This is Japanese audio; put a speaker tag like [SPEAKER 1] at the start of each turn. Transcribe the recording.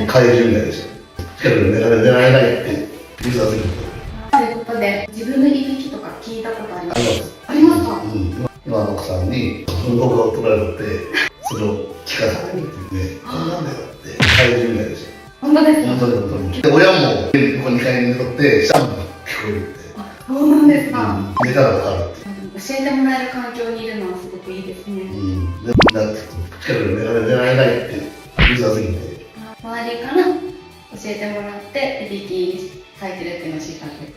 [SPEAKER 1] 怪獣みたいでしょ。けど寝られないって言うさせる
[SPEAKER 2] ということで、自分のいびきとか聞いたことあります？
[SPEAKER 1] あります。
[SPEAKER 2] ありますか？
[SPEAKER 1] 今の奥さんにその動画を撮られて、それを聞かされるっていうね、こんなんだよって怪獣みたいでしょ。
[SPEAKER 2] 本当ですか？
[SPEAKER 1] 本当に。で、親もここ2階に乗ってシャンプー聞こえるって。
[SPEAKER 2] そうなんですか。
[SPEAKER 1] 寝たら分かるって。
[SPEAKER 2] 教えてもらえる環境にいるのはすごくいいですね。
[SPEAKER 1] でもみんなけど寝られないって言うさすぎて。
[SPEAKER 2] 周りから教えてもらっていびきさいてるっていうのを知ったんです。